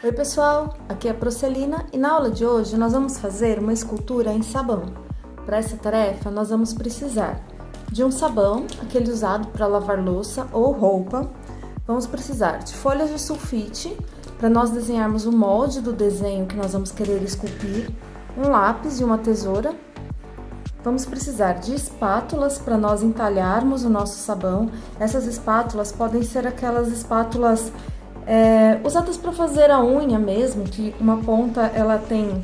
Oi pessoal, aqui é a Procelina e na aula de hoje nós vamos fazer uma escultura em sabão. Para essa tarefa nós vamos precisar de um sabão, aquele usado para lavar louça ou roupa. Vamos precisar de folhas de sulfite para nós desenharmos o molde do desenho que nós vamos querer esculpir, um lápis e uma tesoura. Vamos precisar de espátulas para nós entalharmos o nosso sabão. Essas espátulas podem ser aquelas espátulas usadas para fazer a unha mesmo, que uma ponta ela tem,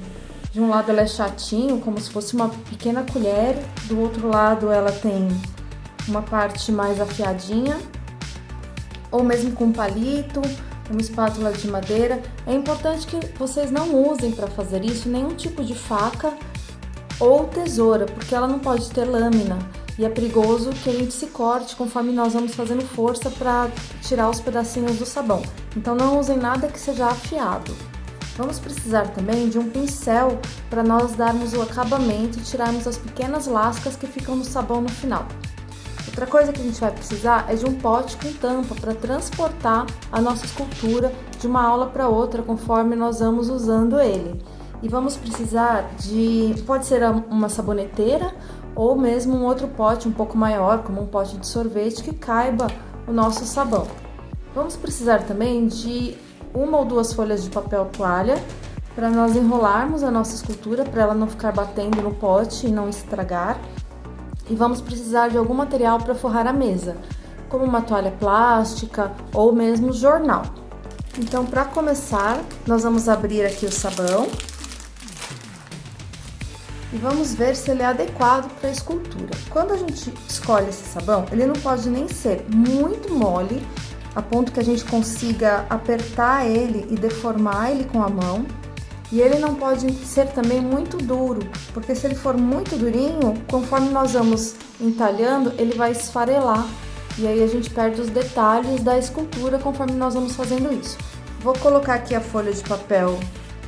de um lado ela é chatinho, como se fosse uma pequena colher, do outro lado ela tem uma parte mais afiadinha, ou mesmo com palito, uma espátula de madeira. É importante que vocês não usem para fazer isso nenhum tipo de faca ou tesoura, porque ela não pode ter lâmina e é perigoso que a gente se corte conforme nós vamos fazendo força para tirar os pedacinhos do sabão. Então não usem nada que seja afiado. Vamos precisar também de um pincel para nós darmos o acabamento e tirarmos as pequenas lascas que ficam no sabão no final. Outra coisa que a gente vai precisar é de um pote com tampa para transportar a nossa escultura de uma aula para outra conforme nós vamos usando ele. E vamos precisar pode ser uma saboneteira ou mesmo um outro pote um pouco maior, como um pote de sorvete que caiba o nosso sabão. Vamos precisar também de uma ou duas folhas de papel toalha para nós enrolarmos a nossa escultura, para ela não ficar batendo no pote e não estragar. E vamos precisar de algum material para forrar a mesa, como uma toalha plástica ou mesmo jornal. Então, para começar, nós vamos abrir aqui o sabão e vamos ver se ele é adequado para a escultura. Quando a gente escolhe esse sabão, ele não pode nem ser muito mole, a ponto que a gente consiga apertar ele e deformar ele com a mão. E ele não pode ser também muito duro, porque se ele for muito durinho, conforme nós vamos entalhando, ele vai esfarelar. E aí a gente perde os detalhes da escultura conforme nós vamos fazendo isso. Vou colocar aqui a folha de papel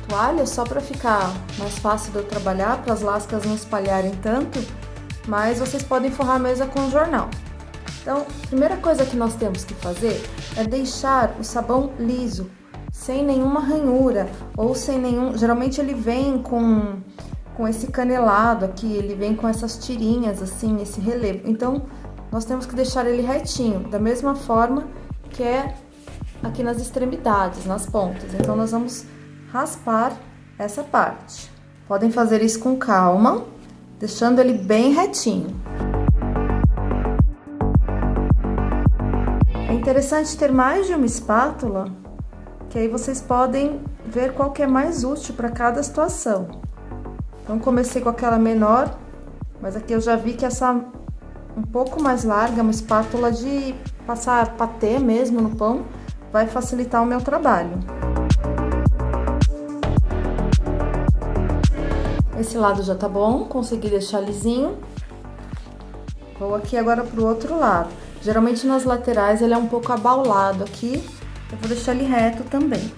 toalha só para ficar mais fácil de eu trabalhar, para as lascas não espalharem tanto, mas vocês podem forrar a mesa com jornal. Então, a primeira coisa que nós temos que fazer é deixar o sabão liso, sem nenhuma ranhura ou sem nenhum... Geralmente ele vem com esse canelado aqui, ele vem com essas tirinhas assim, esse relevo. Então, nós temos que deixar ele retinho, da mesma forma que é aqui nas extremidades, nas pontas. Então, nós vamos raspar essa parte. Podem fazer isso com calma, deixando ele bem retinho. É interessante ter mais de uma espátula, que aí vocês podem ver qual que é mais útil para cada situação. Então, comecei com aquela menor, mas aqui eu já vi que essa um pouco mais larga, uma espátula de passar patê mesmo no pão, vai facilitar o meu trabalho. Esse lado já tá bom, consegui deixar lisinho. Vou aqui agora pro outro lado. Geralmente nas laterais ele é um pouco abaulado aqui, eu vou deixar ele reto também.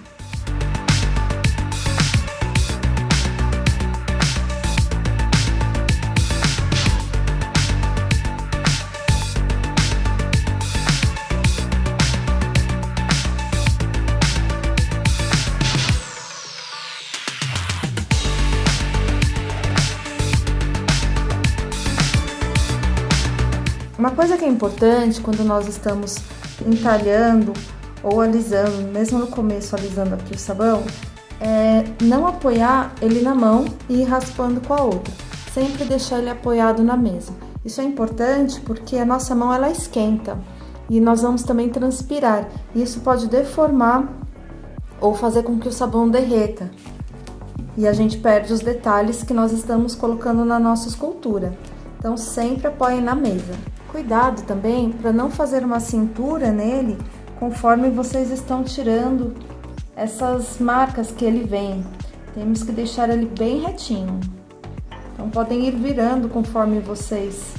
Uma coisa que é importante quando nós estamos entalhando ou alisando, mesmo no começo alisando aqui o sabão, é não apoiar ele na mão e ir raspando com a outra, sempre deixar ele apoiado na mesa. Isso é importante porque a nossa mão ela esquenta e nós vamos também transpirar, e isso pode deformar ou fazer com que o sabão derreta e a gente perde os detalhes que nós estamos colocando na nossa escultura. Então sempre apoiem na mesa. Cuidado também para não fazer uma cintura nele conforme vocês estão tirando essas marcas que ele vem. Temos que deixar ele bem retinho. Então podem ir virando conforme vocês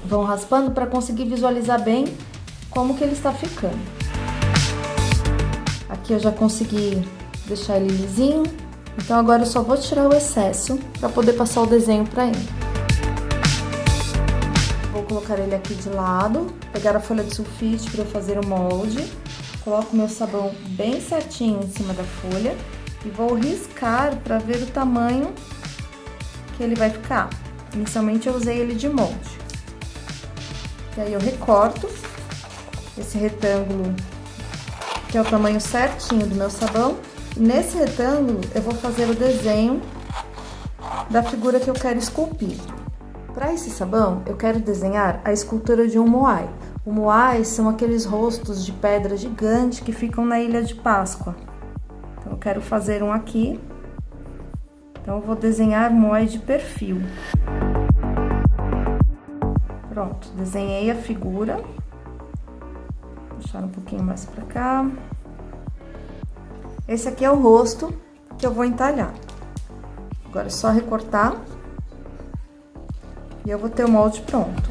vão raspando para conseguir visualizar bem como que ele está ficando. Aqui eu já consegui deixar ele lisinho, então agora eu só vou tirar o excesso para poder passar o desenho para ele. Vou colocar ele aqui de lado, pegar a folha de sulfite para eu fazer o molde. Coloco meu sabão bem certinho em cima da folha e vou riscar para ver o tamanho que ele vai ficar. Inicialmente eu usei ele de molde. E aí eu recorto esse retângulo, que é o tamanho certinho do meu sabão. E nesse retângulo eu vou fazer o desenho da figura que eu quero esculpir. Para esse sabão, eu quero desenhar a escultura de um moai. O moai são aqueles rostos de pedra gigante que ficam na Ilha de Páscoa. Então, eu quero fazer um aqui. Então, eu vou desenhar moai de perfil. Pronto, desenhei a figura. Vou deixar um pouquinho mais para cá. Esse aqui é o rosto que eu vou entalhar. Agora é só recortar. E eu vou ter o molde pronto.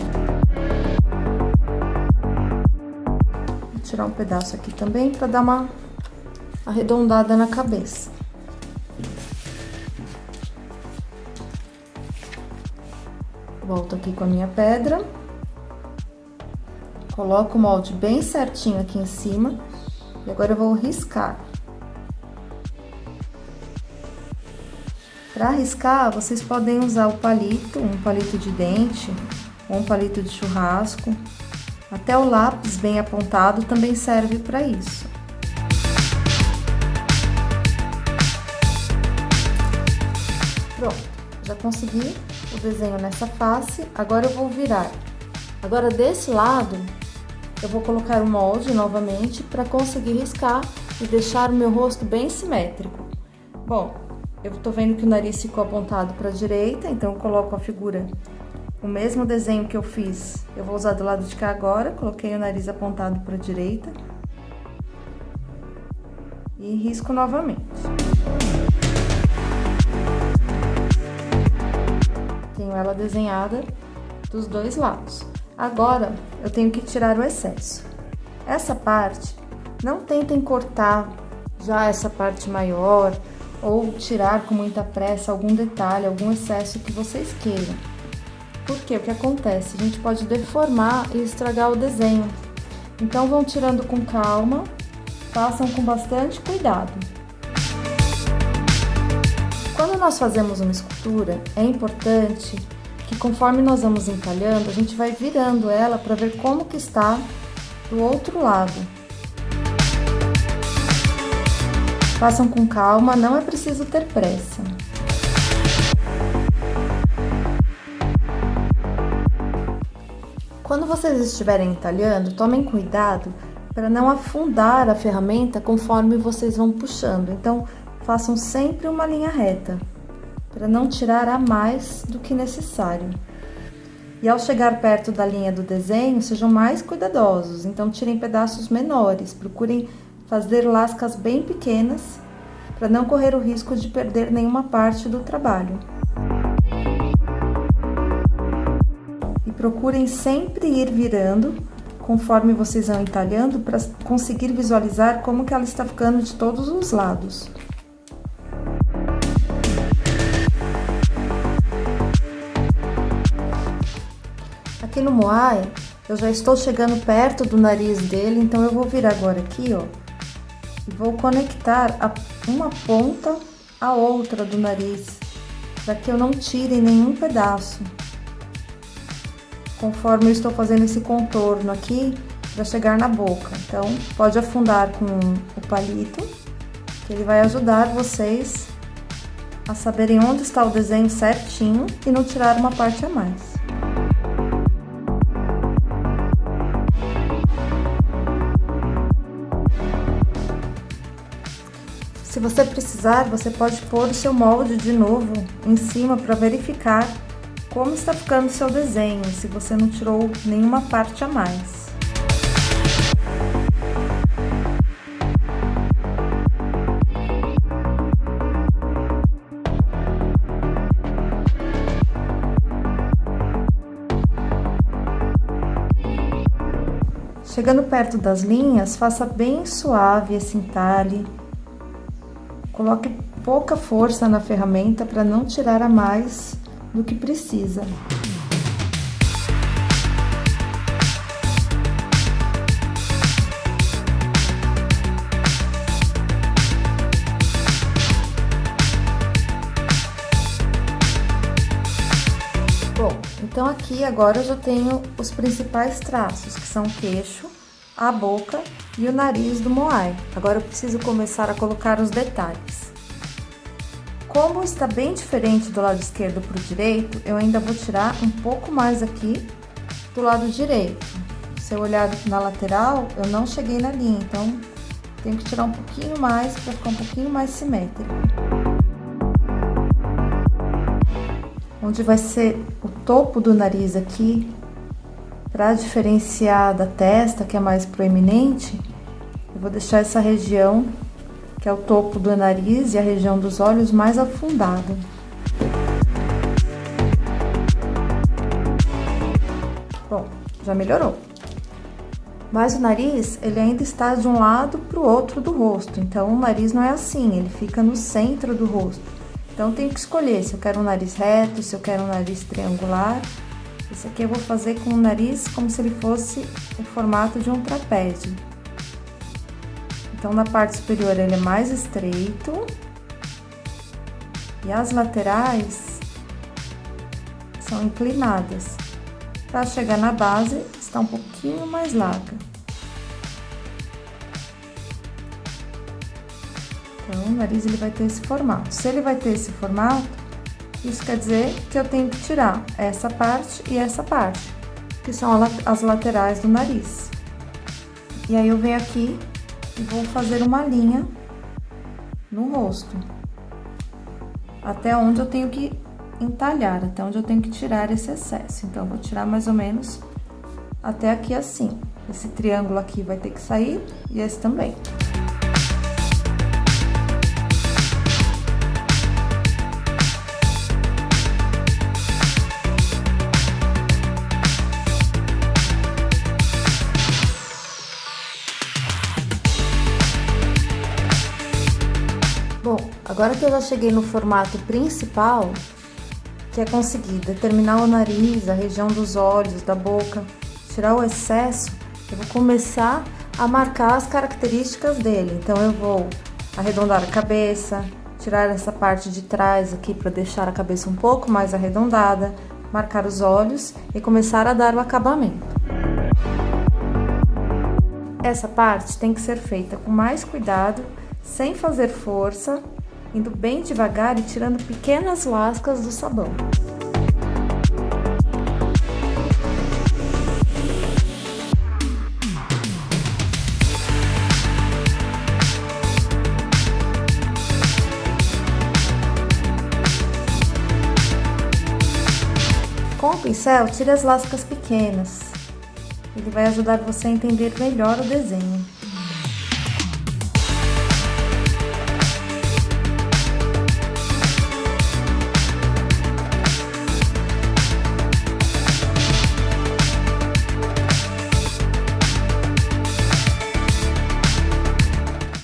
Vou tirar um pedaço aqui também para dar uma arredondada na cabeça. Volto aqui com a minha pedra. Coloco o molde bem certinho aqui em cima. E agora eu vou riscar. Para riscar, vocês podem usar o palito, um palito de dente ou um palito de churrasco. Até o lápis bem apontado também serve para isso. Pronto, já consegui o desenho nessa face, agora eu vou virar. Agora desse lado, eu vou colocar o molde novamente para conseguir riscar e deixar o meu rosto bem simétrico. Bom, eu tô vendo que o nariz ficou apontado para a direita, então eu coloco a figura, o mesmo desenho que eu fiz, eu vou usar do lado de cá agora, coloquei o nariz apontado para a direita e risco novamente. Tenho ela desenhada dos dois lados. Agora, eu tenho que tirar o excesso. Essa parte, não tentem cortar já essa parte maior, ou tirar com muita pressa algum detalhe, algum excesso que vocês queiram. Porque o que acontece? A gente pode deformar e estragar o desenho. Então, vão tirando com calma, façam com bastante cuidado. Quando nós fazemos uma escultura, é importante que conforme nós vamos entalhando, a gente vai virando ela para ver como que está do outro lado. Façam com calma, não é preciso ter pressa. Quando vocês estiverem entalhando, tomem cuidado para não afundar a ferramenta conforme vocês vão puxando. Então, façam sempre uma linha reta, para não tirar a mais do que necessário. E ao chegar perto da linha do desenho, sejam mais cuidadosos. Então, tirem pedaços menores, procurem fazer lascas bem pequenas, para não correr o risco de perder nenhuma parte do trabalho. E procurem sempre ir virando, conforme vocês vão entalhando, para conseguir visualizar como que ela está ficando de todos os lados. Aqui no moai, eu já estou chegando perto do nariz dele, então eu vou vir agora aqui, ó, e vou conectar uma ponta à outra do nariz, para que eu não tire nenhum pedaço. Conforme eu estou fazendo esse contorno aqui, para chegar na boca. Então, pode afundar com o palito, que ele vai ajudar vocês a saberem onde está o desenho certinho e não tirar uma parte a mais. Se você precisar, você pode pôr o seu molde de novo em cima para verificar como está ficando o seu desenho, se você não tirou nenhuma parte a mais. Chegando perto das linhas, faça bem suave esse entalhe. Coloque pouca força na ferramenta para não tirar a mais do que precisa. Então aqui agora eu já tenho os principais traços, que são o queixo, a boca e o nariz do Moai. Agora eu preciso começar a colocar os detalhes. Como está bem diferente do lado esquerdo para o direito, eu ainda vou tirar um pouco mais aqui do lado direito. Se eu olhar na lateral, eu não cheguei na linha, então tenho que tirar um pouquinho mais para ficar um pouquinho mais simétrico. Onde vai ser o topo do nariz aqui, para diferenciar da testa, que é mais proeminente, eu vou deixar essa região, que é o topo do nariz e a região dos olhos, mais afundada. Bom, já melhorou. Mas o nariz, ele ainda está de um lado para o outro do rosto, então o nariz não é assim, ele fica no centro do rosto. Então, tenho que escolher se eu quero um nariz reto, se eu quero um nariz triangular. Esse aqui eu vou fazer com o nariz como se ele fosse o formato de um trapézio. Então, na parte superior ele é mais estreito. E as laterais são inclinadas. Para chegar na base, está um pouquinho mais larga. Então, o nariz ele vai ter esse formato. Se ele vai ter esse formato, isso quer dizer que eu tenho que tirar essa parte e essa parte, que são as laterais do nariz. E aí eu venho aqui e vou fazer uma linha no rosto, até onde eu tenho que entalhar, até onde eu tenho que tirar esse excesso. Então, eu vou tirar mais ou menos até aqui assim. Esse triângulo aqui vai ter que sair e esse também. Bom, agora que eu já cheguei no formato principal, que é conseguir determinar o nariz, a região dos olhos, da boca, tirar o excesso, eu vou começar a marcar as características dele. Então, eu vou arredondar a cabeça, tirar essa parte de trás aqui para deixar a cabeça um pouco mais arredondada, marcar os olhos e começar a dar o acabamento. Essa parte tem que ser feita com mais cuidado, sem fazer força, indo bem devagar e tirando pequenas lascas do sabão. Com o pincel, tire as lascas pequenas. Ele vai ajudar você a entender melhor o desenho.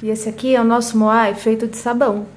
E esse aqui é o nosso Moai feito de sabão.